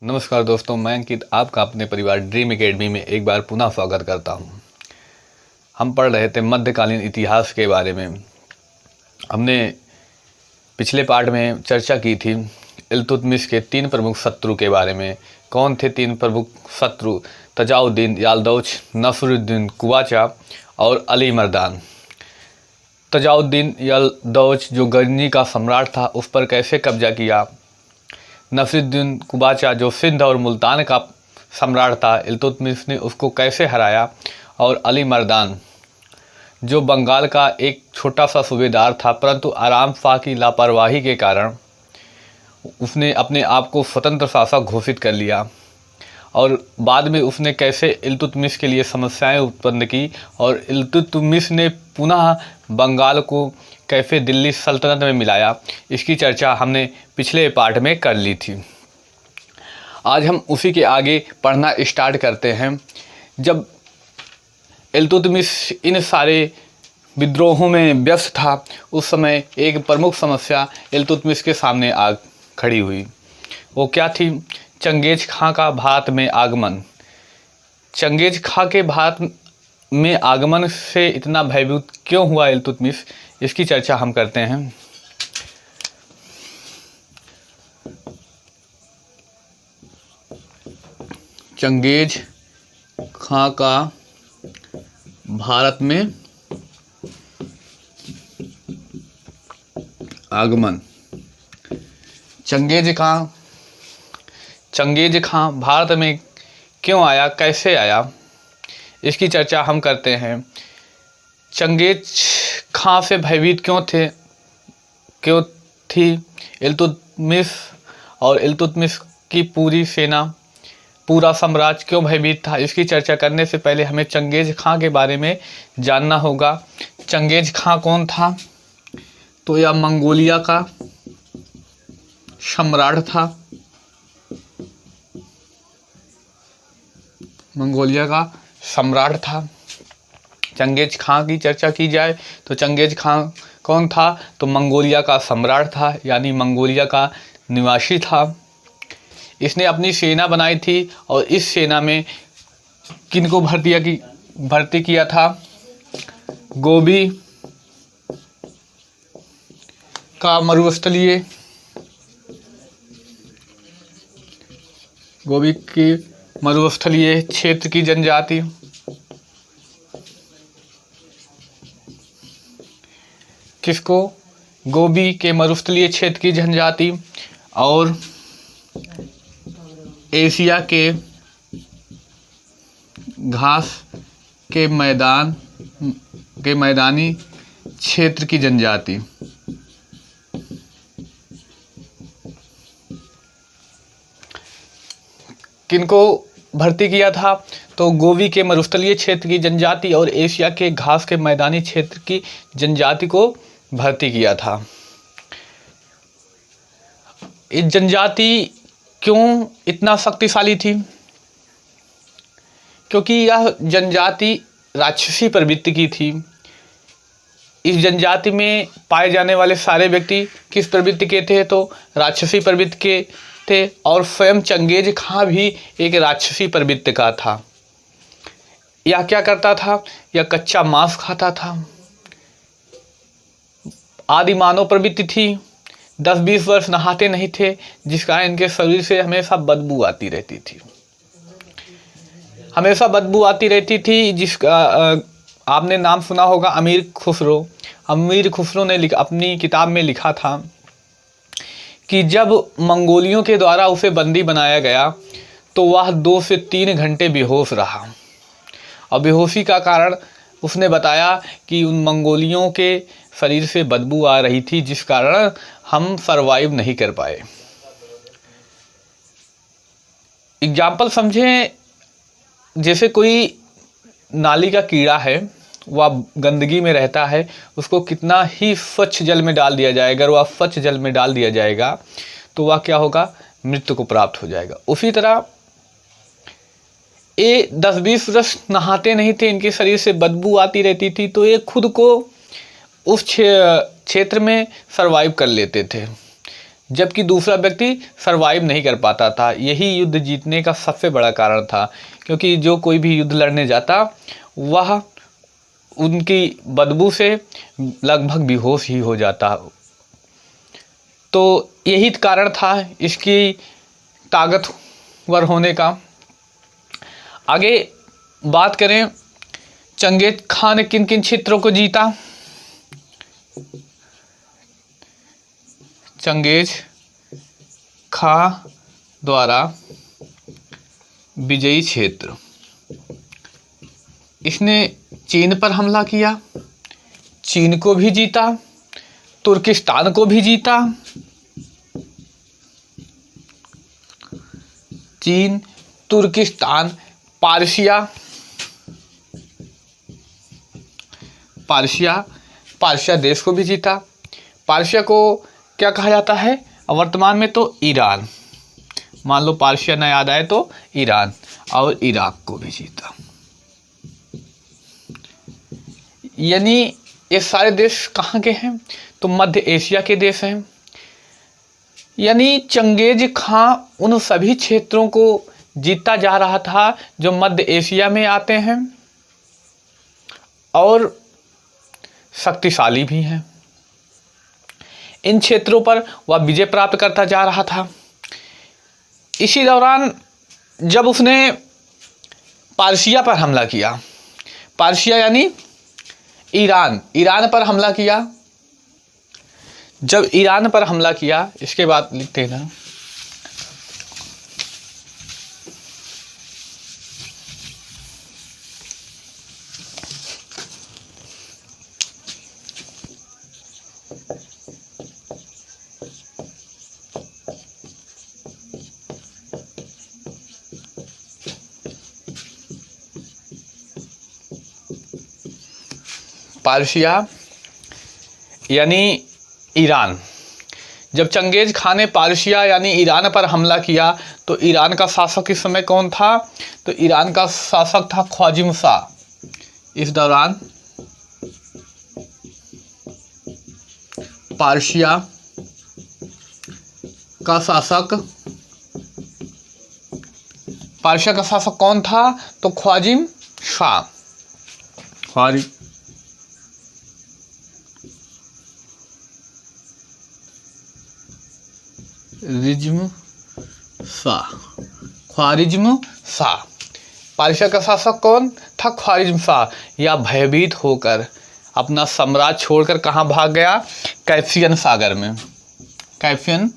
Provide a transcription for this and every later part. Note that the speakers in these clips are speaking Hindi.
नमस्कार दोस्तों, मैं अंकित आपका अपने परिवार ड्रीम एकेडमी में एक बार पुनः स्वागत करता हूं। हम पढ़ रहे थे मध्यकालीन इतिहास के बारे में। हमने पिछले पार्ट में चर्चा की थी इल्तुतमिश के 3 प्रमुख शत्रु के बारे में। कौन थे 3 प्रमुख शत्रु? तजाउद्दीन याल्दौज, नसरुद्दीन कुवाचा और अली मर्दान। तजाउद्दीन याल्दौज जो गजनी का सम्राट था, उस पर कैसे कब्जा किया। नसरुद्दीन कुवाचा जो सिंध और मुल्तान का सम्राट था, इल्तुतमिश ने उसको कैसे हराया। और अली मर्दान जो बंगाल का एक छोटा सा सूबेदार था, परंतु आराम शाह की लापरवाही के कारण उसने अपने आप को स्वतंत्र शासक घोषित कर लिया। और बाद में उसने कैसे इल्तुतमिश के लिए समस्याएं उत्पन्न की और इल्तुतमिश ने पुनः बंगाल को कैसे दिल्ली सल्तनत में मिलाया, इसकी चर्चा हमने पिछले पार्ट में कर ली थी। आज हम उसी के आगे पढ़ना स्टार्ट करते हैं। जब इल्तुतमिश इन सारे विद्रोहों में व्यस्त था, उस समय एक प्रमुख समस्या इल्तुतमिश के सामने आ खड़ी हुई। वो क्या थी? चंगेज खां का भारत में आगमन। चंगेज खां के भारत में आगमन से इतना भयभीत क्यों हुआ इल्तुतमिश, इसकी चर्चा हम करते हैं। चंगेज खां का भारत में आगमन। चंगेज खां भारत में क्यों आया, कैसे आया, इसकी चर्चा हम करते हैं। चंगेज खां से भयभीत क्यों थी इल्तुतमिश, और इल्तुतमिश की पूरी सेना, पूरा साम्राज्य क्यों भयभीत था, इसकी चर्चा करने से पहले हमें चंगेज खां के बारे में जानना होगा। चंगेज खां कौन था? तो यह मंगोलिया का सम्राट था। मंगोलिया का सम्राट था। चंगेज खां की चर्चा की जाए तो चंगेज खां कौन था? तो मंगोलिया का सम्राट था, यानी मंगोलिया का निवासी था। इसने अपनी सेना बनाई थी और इस सेना में किनको भर्ती किया था? गोबी का मरुस्थलीय, गोबी की मरुस्थलीय क्षेत्र की जनजाति, किसको? गोबी के मरुस्थलीय क्षेत्र की जनजाति और एशिया के घास के मैदानी क्षेत्र की जनजाति। किनको भर्ती किया था? तो गोबी के मरुस्थलीय क्षेत्र की जनजाति और एशिया के घास के मैदानी क्षेत्र की जनजाति को भर्ती किया था। इस जनजाति क्यों इतना शक्तिशाली थी? क्योंकि यह जनजाति राक्षसी प्रवृत्ति की थी। इस जनजाति में पाए जाने वाले सारे व्यक्ति किस प्रवृत्ति के थे? तो राक्षसी प्रवृत्ति के थे। और स्वयं चंगेज खां भी एक राक्षसी प्रवृत्ति का था। यह क्या करता था? यह कच्चा मांस खाता था। आदि मानव प्रवृत्ति थी। 10-20 वर्ष नहाते नहीं थे, जिस कारण इनके शरीर से हमेशा बदबू आती रहती थी। हमेशा बदबू आती रहती थी। जिसका आपने नाम सुना होगा अमीर खुसरो। अमीर खुसरो ने अपनी किताब में लिखा था कि जब मंगोलियों के द्वारा उसे बंदी बनाया गया तो वह 2 से 3 घंटे बेहोश रहा। और बेहोशी का कारण उसने बताया कि उन मंगोलियों के शरीर से बदबू आ रही थी, जिस कारण हम सरवाइव नहीं कर पाए। एग्जाम्पल समझें, जैसे कोई नाली का कीड़ा है, वह गंदगी में रहता है, उसको कितना ही स्वच्छ जल में डाल दिया जाएगा, अगर वह स्वच्छ जल में डाल दिया जाएगा तो वह क्या होगा? मृत्यु को प्राप्त हो जाएगा। उसी तरह ये 10-20 वर्ष नहाते नहीं थे, इनके शरीर से बदबू आती रहती थी, तो ये खुद को उस क्षेत्र में सरवाइव कर लेते थे। जबकि दूसरा व्यक्ति सरवाइव नहीं कर पाता था। यही युद्ध जीतने का सबसे बड़ा कारण था, क्योंकि जो कोई भी युद्ध लड़ने जाता वह उनकी बदबू से लगभग बेहोश ही हो जाता। तो यही कारण था इसकी ताकतवर होने का। आगे बात करें, चंगेज खान ने किन किन क्षेत्रों को जीता। चंगेज खां द्वारा विजयी क्षेत्र, इसने चीन पर हमला किया, चीन को भी जीता, तुर्किस्तान को भी जीता। चीन, तुर्किस्तान, पारसिया देश को भी जीता। पारसिया को क्या कहा जाता है वर्तमान में? तो ईरान। मान लो पारसिया न याद आए तो ईरान, और इराक को भी जीता। यानी ये सारे देश कहाँ के हैं? तो मध्य एशिया के देश हैं। यानी चंगेज खां उन सभी क्षेत्रों को जीतता जा रहा था जो मध्य एशिया में आते हैं और शक्तिशाली भी हैं। इन क्षेत्रों पर वह विजय प्राप्त करता जा रहा था। इसी दौरान जब उसने पारसिया पर हमला किया, पारसिया यानी ईरान पर हमला किया। जब ईरान पर हमला किया, इसके बाद लिखते हैं ना, पारसिया यानी ईरान। जब चंगेज खान ने पारसिया यानी ईरान पर हमला किया तो ईरान का शासक इस समय कौन था? तो ईरान का शासक था ख्वारिज़्म शाह। इस दौरान पारसिया का शासक कौन था? तो ख्वारिज़्म शाह। ख्वारिज़्म शाह। पारसिया का शासक कौन था? ख्वारिज़्म शाह। या भयभीत होकर अपना साम्राज्य छोड़कर कहाँ भाग गया? कैस्पियन सागर में, कैस्पियन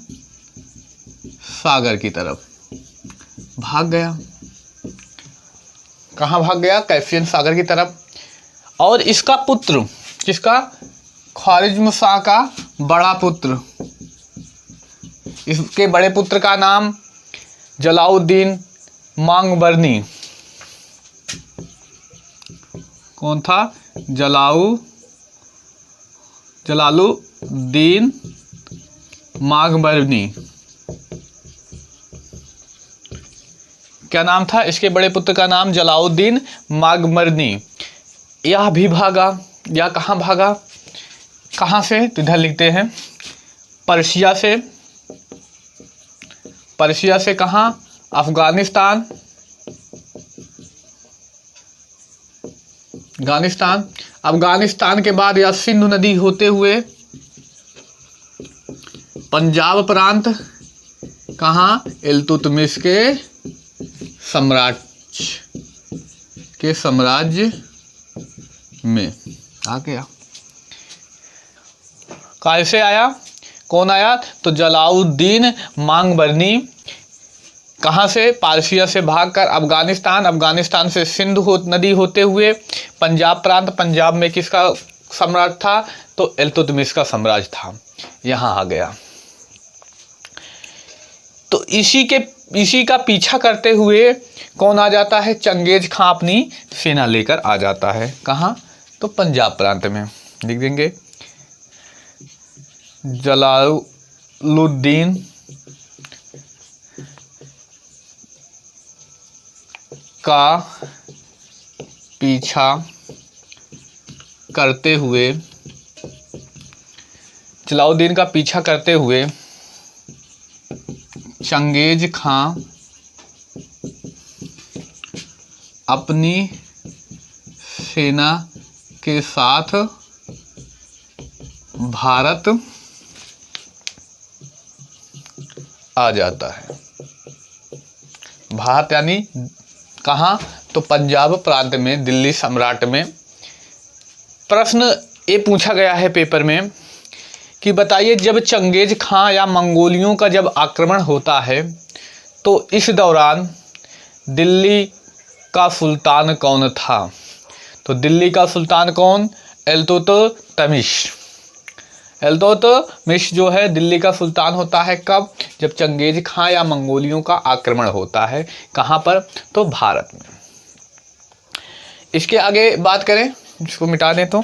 सागर की तरफ भाग गया। कहाँ भाग गया? कैस्पियन सागर की तरफ। और इसका पुत्र, किसका? ख्वारिज़्म शाह का बड़ा पुत्र। इसके बड़े पुत्र का नाम जलालुद्दीन मांगबरनी। कौन था? जलालुद्दीन मांगबरनी। क्या नाम था इसके बड़े पुत्र का? नाम जलालुद्दीन मांगबरनी। यह भी भागा। या कहाँ भागा? कहाँ से? तो इधर लिखते हैं, पर्शिया से। पर्शिया से कहाँ? अफगानिस्तान। अफगानिस्तान के बाद यह सिंधु नदी होते हुए पंजाब प्रांत, कहाँ? इल्तुतमिश के साम्राज्य में आ गया। कैसे आया? कौन आया? तो जलालुद्दीन मांगबरनी। कहाँ से? पारसिया से भागकर अफगानिस्तान से सिंधु नदी होते हुए पंजाब प्रांत। पंजाब में किसका सम्राट था? तो इल्तुतमिश का साम्राज्य था। यहाँ आ गया। तो इसी का पीछा करते हुए कौन आ जाता है? चंगेज खां अपनी सेना लेकर आ जाता है। कहाँ? तो पंजाब प्रांत में। लिख देंगे, जलालुद्दीन का पीछा करते हुए, जलालुद्दीन का पीछा करते हुए चंगेज खां अपनी सेना के साथ भारत आ जाता है। भारत यानी कहाँ? तो पंजाब प्रांत में, दिल्ली सम्राट में। प्रश्न ये पूछा गया है पेपर में कि बताइए जब चंगेज खां या मंगोलियों का जब आक्रमण होता है तो इस दौरान दिल्ली का सुल्तान कौन था? तो दिल्ली का सुल्तान कौन? इल्तुतमिश। इल्तुतमिश जो है दिल्ली का सुल्तान होता है कब? जब चंगेज खां या मंगोलियों का आक्रमण होता है। कहाँ पर? तो भारत में। इसके आगे बात करें, इसको मिटा दें तो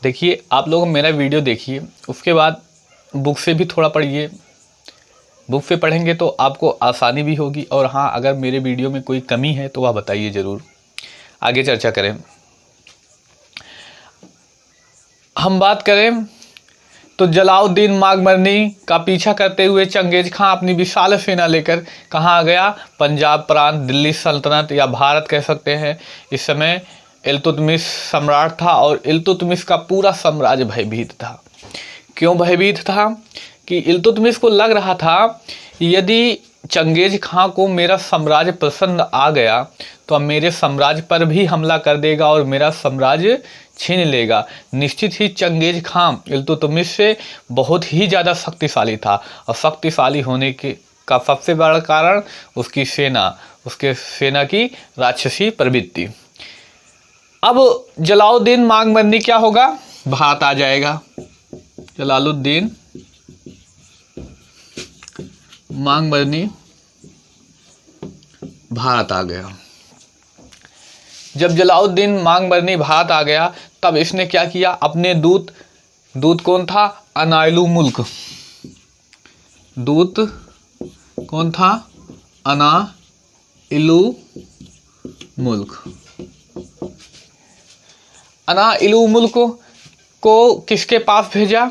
देखिए, आप लोग मेरा वीडियो देखिए, उसके बाद बुक से भी थोड़ा पढ़िए। बुक से पढ़ेंगे तो आपको आसानी भी होगी। और हाँ, अगर मेरे वीडियो में कोई कमी है तो वह बताइए ज़रूर। आगे चर्चा करें। हम बात करें तो जलालुद्दीन माघमरनी का पीछा करते हुए चंगेज खां अपनी विशाल सेना लेकर कहाँ आ गया? पंजाब प्रांत, दिल्ली सल्तनत या भारत कह सकते हैं। इस समय इल्तुतमिश सम्राट था और इल्तुतमिश का पूरा साम्राज्य भयभीत था। क्यों भयभीत था? कि इल्तुतमिश को लग रहा था यदि चंगेज खां को मेरा साम्राज्य पसंद आ गया तो अब मेरे साम्राज्य पर भी हमला कर देगा और मेरा साम्राज्य छीन लेगा। निश्चित ही चंगेज खां इल्तुतमिश से बहुत ही ज़्यादा शक्तिशाली था और शक्तिशाली होने के का सबसे बड़ा कारण उसकी सेना, उसके सेना की राक्षसी प्रवृत्ति। अब जलालुद्दीन माघमरनी क्या होगा? भारत आ जाएगा। जलालुद्दीन माघमरनी भारत आ गया। जब जलालुद्दीन माघमरनी भारत आ गया तब इसने क्या किया? अपने दूत कौन था? अनाइलू मुल्क। दूत कौन था? अनाइलू मुल्क। अनाइलू मुल्क को किसके पास भेजा?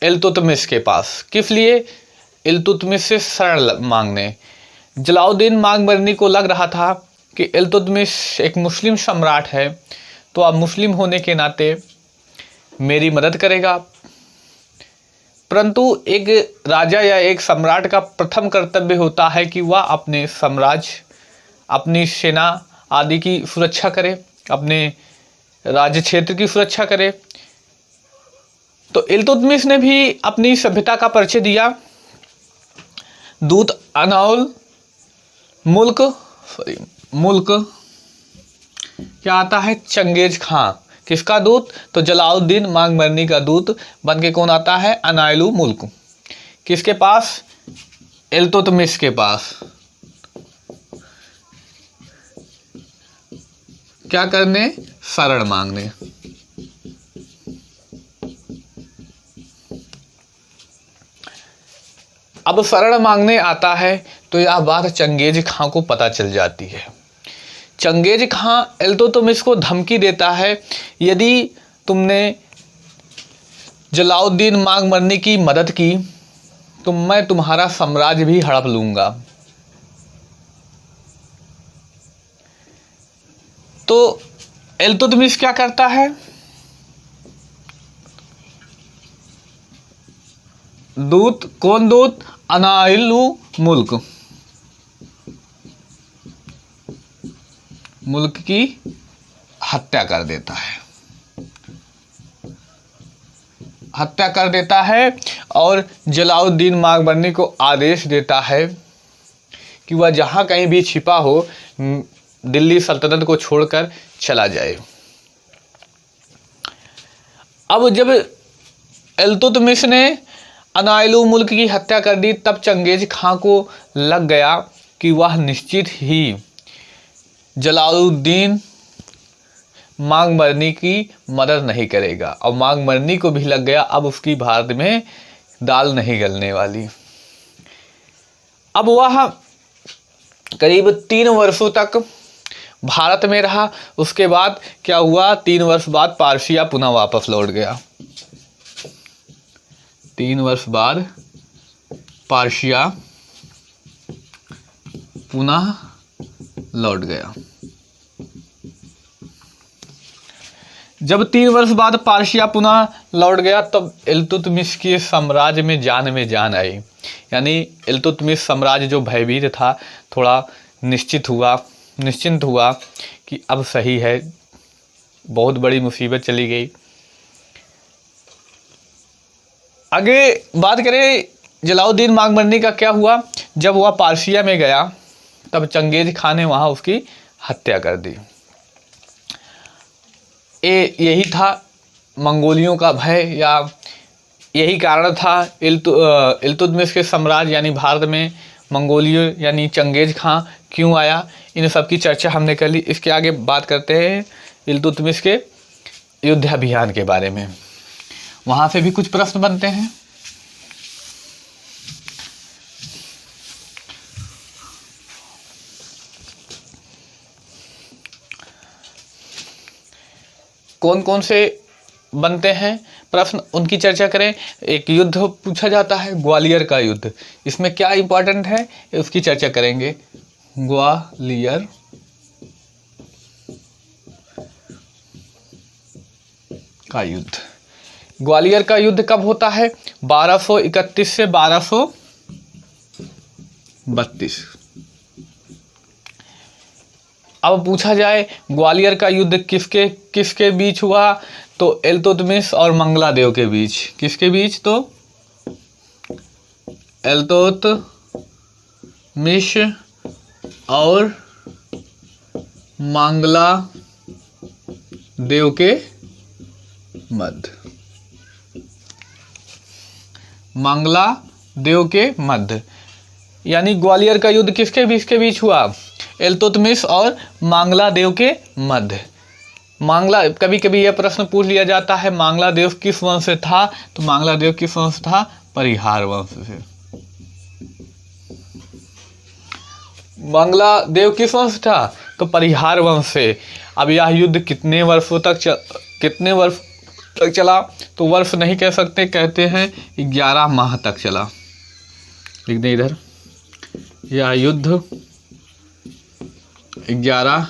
इल्तुतमिश के पास। किस लिए? इल्तुतमिश से शरण मांगने। जलालुद्दीन माघमरनी को लग रहा था कि इल्तुतमिश एक मुस्लिम सम्राट है तो अब मुस्लिम होने के नाते मेरी मदद करेगा। परंतु एक राजा या एक सम्राट का प्रथम कर्तव्य होता है कि वह अपने साम्राज्य, अपनी सेना आदि की सुरक्षा करे, अपने राज्य क्षेत्र की सुरक्षा करे। तो इल्तुतमिश ने भी अपनी सभ्यता का परिचय दिया। दूत अनाउल मुल्क क्या आता है? चंगेज खां। किसका दूत? तो जलालुद्दीन माघमरनी का दूत बन के कौन आता है? अनाइलू मुल्क। किसके पास? इल्तुतमिश के पास। क्या करने? शरण मांगने। अब शरण मांगने आता है तो यह बात चंगेज खां को पता चल जाती है। चंगेज खां इल्तुतमिश को धमकी देता है, यदि तुमने जलालुद्दीन माघमरनी की मदद की तो मैं तुम्हारा साम्राज्य भी हड़प लूंगा। तो इल्तुतमिश क्या करता है? दूत कौन? दूत अनाइलू मुल्क की हत्या कर देता है। हत्या कर देता है और जलालुद्दीन माघमरनी को आदेश देता है कि वह जहाँ कहीं भी छिपा हो दिल्ली सल्तनत को छोड़कर चला जाए। अब जब इल्तुतमिश ने अनाइलू मुल्क की हत्या कर दी तब चंगेज खां को लग गया कि वह निश्चित ही जलालुद्दीन माघमरनी की मदद नहीं करेगा और माघमरनी को भी लग गया अब उसकी भारत में दाल नहीं गलने वाली। अब वह करीब 3 वर्षों तक भारत में रहा। उसके बाद क्या हुआ, 3 वर्ष बाद पार्शिया पुनः वापस लौट गया। 3 वर्ष बाद पार्शिया पुनः लौट गया। जब 3 वर्ष बाद पार्शिया पुनः लौट गया तब इल्तुतमिश के साम्राज्य में जान आई। यानी इल्तुतमिश साम्राज्य जो भयभीत था, थोड़ा निश्चिंत हुआ कि अब सही है, बहुत बड़ी मुसीबत चली गई। आगे बात करें जलालुद्दीन बागमरनी का क्या हुआ। जब वह पार्शिया में गया तब चंगेज खान ने वहाँ उसकी हत्या कर दी। यही था मंगोलियों का भय, या यही कारण था इल्तुतमिश के साम्राज्य यानी भारत में मंगोलियों यानी चंगेज खां क्यों आया। इन सब की चर्चा हमने कर ली। इसके आगे बात करते हैं इल्तुतमिश के युद्ध अभियान के बारे में। वहाँ से भी कुछ प्रश्न बनते हैं। कौन कौन से बनते हैं प्रश्न, उनकी चर्चा करें। एक युद्ध पूछा जाता है, ग्वालियर का युद्ध। इसमें क्या इंपॉर्टेंट है उसकी चर्चा करेंगे। ग्वालियर का युद्ध। ग्वालियर का युद्ध कब होता है? 1231 से 1232। अब पूछा जाए ग्वालियर का युद्ध किसके बीच हुआ, तो इल्तुतमिश और मंगलादेव के बीच। किसके बीच? तो इल्तुतमिश और मंगलादेव के मध्य। मंगलादेव के मध्य यानी ग्वालियर का युद्ध किसके बीच हुआ? इल्तुतमिश और मंगलादेव के मध्य। कभी कभी यह प्रश्न पूछ लिया जाता है मंगलादेव किस वंश से था, तो मंगलादेव किस वंश था? परिहार वंश से। मंगलादेव किस वंश था? तो परिहार वंश से। अब यह युद्ध कितने वर्ष तक चला? तो वर्ष नहीं कह सकते, कहते हैं 11 माह तक चला। लिख दें इधर, यह युद्ध 11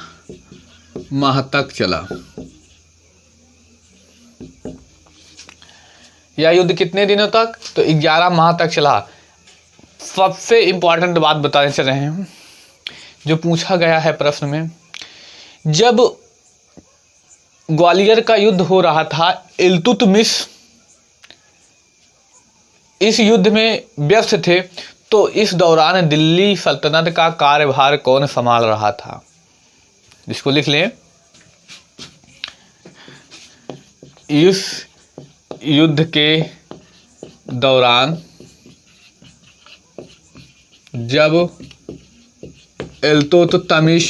माह तक चला। यह युद्ध कितने दिनों तक? तो 11 माह तक चला। सबसे इंपॉर्टेंट बात बताने चल रहे हैं जो पूछा गया है प्रश्न में। जब ग्वालियर का युद्ध हो रहा था, इल्तुतमिश इस युद्ध में व्यस्त थे, तो इस दौरान दिल्ली सल्तनत का कार्यभार कौन संभाल रहा था? इसको लिख लें। इस युद्ध के दौरान जब इल्तुतमिश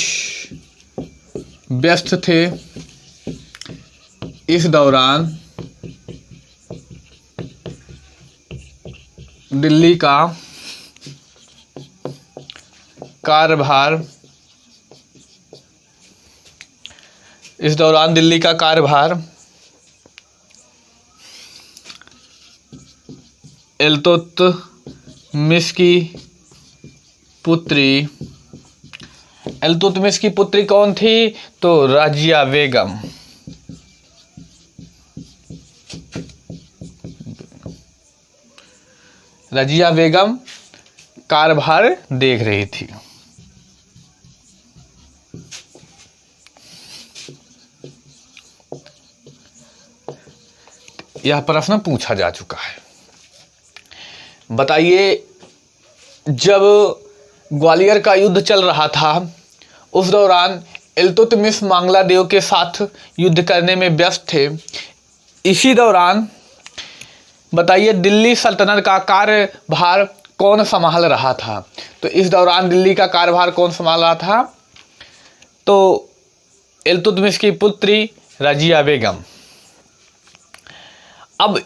व्यस्त थे, इस दौरान दिल्ली का कार्यभार इल्तुतमिश की पुत्री कौन थी? तो रजिया बेगम। रजिया बेगम कार्यभार देख रही थी। यह प्रश्न पूछा जा चुका है। बताइए, जब ग्वालियर का युद्ध चल रहा था उस दौरान इल्तुतमिश मंगलादेव के साथ युद्ध करने में व्यस्त थे। इसी दौरान बताइए दिल्ली सल्तनत का कार्यभार कौन संभाल रहा था? तो इस दौरान दिल्ली का कार्यभार कौन संभाल रहा था? तो इल्तुतमिश की पुत्री रजिया बेगम। अब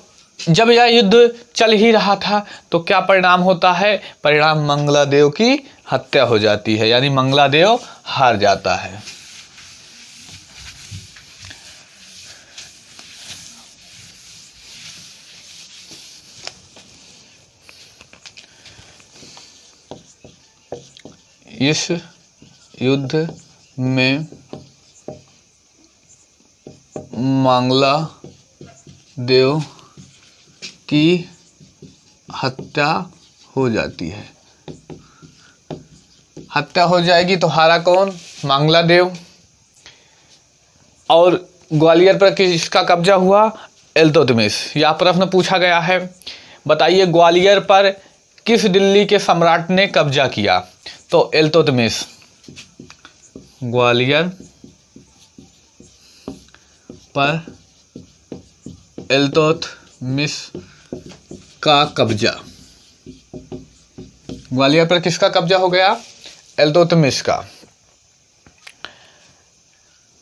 जब यह युद्ध चल ही रहा था तो क्या परिणाम होता है? परिणाम मंगलादेव की हत्या हो जाती है, यानी मंगलादेव हार जाता है। इस युद्ध में मंगलादेव की हत्या हो जाती है। हत्या हो जाएगी तो हारा कौन? मंगलादेव। और ग्वालियर पर किसका कब्जा हुआ? इल्तुतमिश। यह प्रश्न पूछा गया है, बताइए ग्वालियर पर किस दिल्ली के सम्राट ने कब्जा किया? तो इल्तुतमिश। ग्वालियर पर इल्तुतमिश का कब्जा। ग्वालियर पर किसका कब्जा हो गया? इल्तुतमिश का।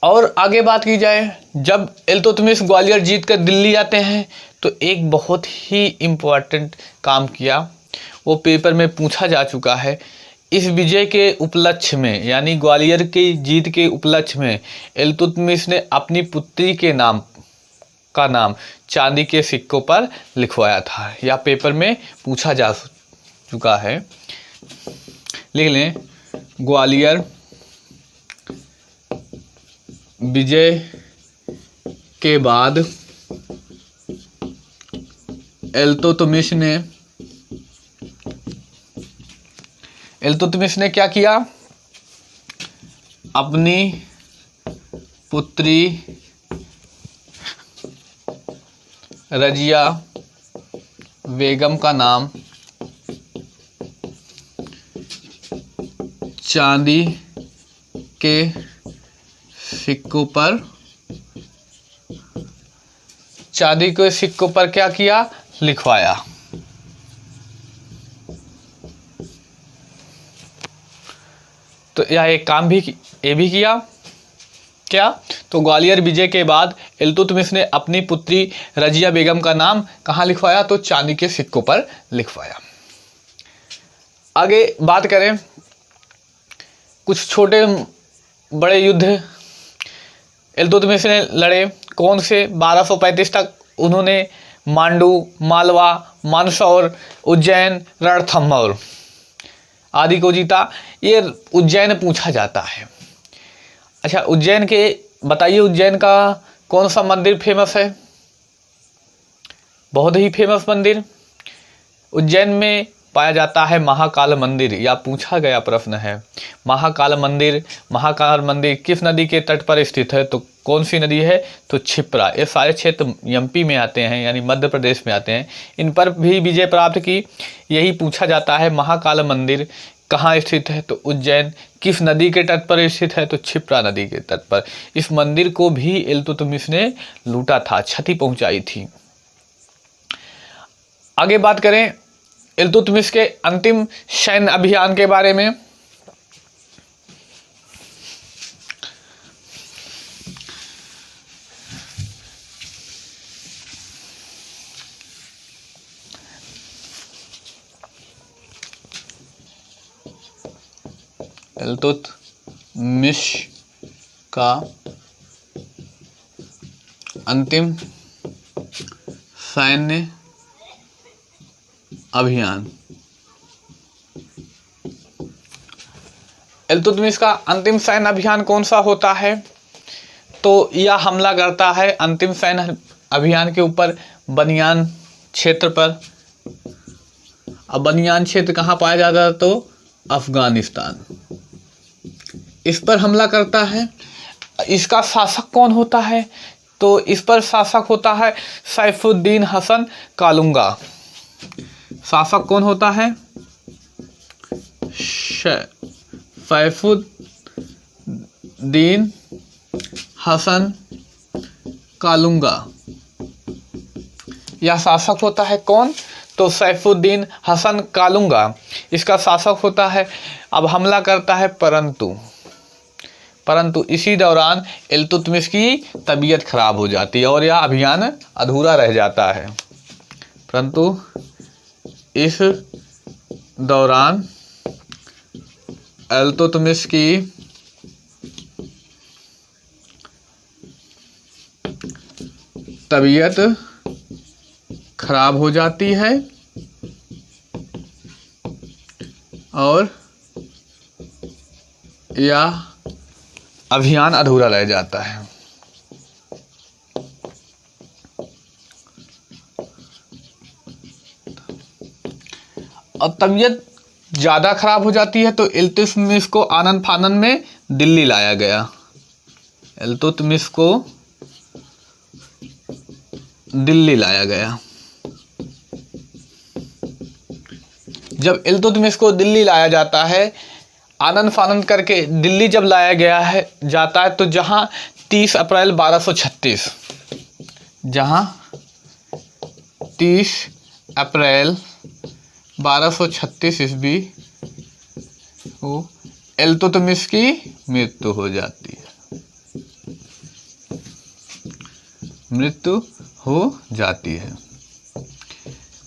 और आगे बात की जाए, जब इल्तुतमिश ग्वालियर जीतकर दिल्ली आते हैं तो एक बहुत ही इम्पोर्टेंट काम किया, वो पेपर में पूछा जा चुका है। इस विजय के उपलक्ष्य में, यानी ग्वालियर की जीत के उपलक्ष्य में, इल्तुतमिश ने अपनी पुत्री के नाम चांदी के सिक्कों पर लिखवाया था। यह पेपर में पूछा जा चुका है, लिख लें। ग्वालियर विजय के बाद इल्तुतमिश ने क्या किया? अपनी पुत्री रजिया बेगम का नाम चांदी के सिक्कों पर क्या किया? लिखवाया। तो यह एक काम भी किया। क्या? तो ग्वालियर विजय के बाद इल्तुतमिश ने अपनी पुत्री रजिया बेगम का नाम कहाँ लिखवाया? तो चांदी के सिक्कों पर लिखवाया। आगे बात करें, कुछ छोटे बड़े युद्ध इल्तुतमिश ने लड़े। कौन से? 1235 तक उन्होंने मांडू, मालवा, मंदसौर, उज्जैन, रणथंभौर आदि को जीता। ये उज्जैन पूछा जाता है। अच्छा, उज्जैन के बताइए, उज्जैन का कौन सा मंदिर फेमस है? बहुत ही फेमस मंदिर उज्जैन में पाया जाता है महाकाल मंदिर। या पूछा गया प्रश्न है, महाकाल मंदिर किस नदी के तट पर स्थित है? तो कौन सी नदी है? तो क्षिप्रा। ये सारे क्षेत्र एमपी में आते हैं, यानी मध्य प्रदेश में आते हैं। इन पर भी विजय प्राप्त की। यही पूछा जाता है, महाकाल मंदिर कहाँ स्थित है? तो उज्जैन। किस नदी के तट पर स्थित है? तो क्षिप्रा नदी के तट पर। इस मंदिर को भी इल्तुतमिश ने लूटा था, क्षति पहुंचाई थी। आगे बात करें इल्तुतमिश के अंतिम सैन्य अभियान के बारे में। इल्तुतमिश का अंतिम सैन्य अभियान। इल्तुतमिश का अंतिम सैन्य अभियान कौन सा होता है? तो यह हमला करता है अंतिम सैन्य अभियान के ऊपर बनियान क्षेत्र पर। अब बनियान क्षेत्र कहाँ पाया जाता है? तो अफगानिस्तान। इस पर हमला करता है। इसका शासक कौन होता है? तो इस पर शासक होता है सैफुद्दीन हसन कालूंगा। शासक कौन होता है? सैफुद्दीन हसन कालूंगा। यह शासक होता है कौन? तो सैफुद्दीन हसन कालूंगा इसका शासक होता है। अब हमला करता है, परंतु इसी दौरान इल्तुतमिश की तबीयत खराब हो जाती है और यह अभियान अधूरा रह जाता है। परंतु इस दौरान इल्तुतमिश की तबीयत खराब हो जाती है और यह अभियान अधूरा रह जाता है। अब तबीयत ज़्यादा खराब हो जाती है तो इल्तुतमिश को आनन फानन में दिल्ली लाया गया। इल्तुतमिश को दिल्ली लाया गया। जब इल्तुतमिश को दिल्ली लाया जाता है, आनन फानन करके दिल्ली जब लाया गया है जाता है, तो जहां 30 अप्रैल 1236 जहां 30 अप्रैल 1236 ईस्वी को इल्तुतमिश की मृत्यु हो जाती है। मृत्यु हो जाती है।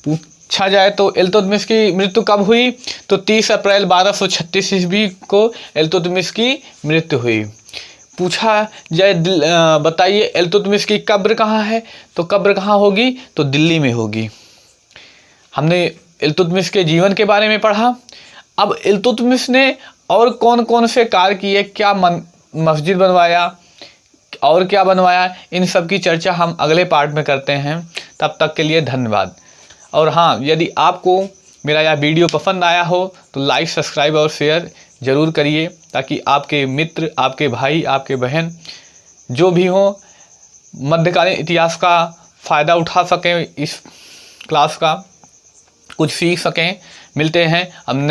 पूछा जाए तो इल्तुतमिश की मृत्यु कब हुई, तो 30 अप्रैल 1236 ईस्वी को इल्तुतमिश की मृत्यु हुई। पूछा जाए बताइए इल्तुतमिश की कब्र कहाँ है, तो कब्र कहाँ होगी, तो दिल्ली में होगी। हमने इल्तुतमिश के जीवन के बारे में पढ़ा। अब इल्तुतमिश ने और कौन कौन से कार्य किए, क्या मस्जिद बनवाया और क्या बनवाया, इन सब की चर्चा हम अगले पार्ट में करते हैं। तब तक के लिए धन्यवाद। और हाँ, यदि आपको मेरा यह वीडियो पसंद आया हो तो लाइक, सब्सक्राइब और शेयर ज़रूर करिए, ताकि आपके मित्र, आपके भाई, आपके बहन जो भी हो मध्यकालीन इतिहास का फ़ायदा उठा सकें, इस क्लास का कुछ सीख सकें। मिलते हैं अब नेक्स्ट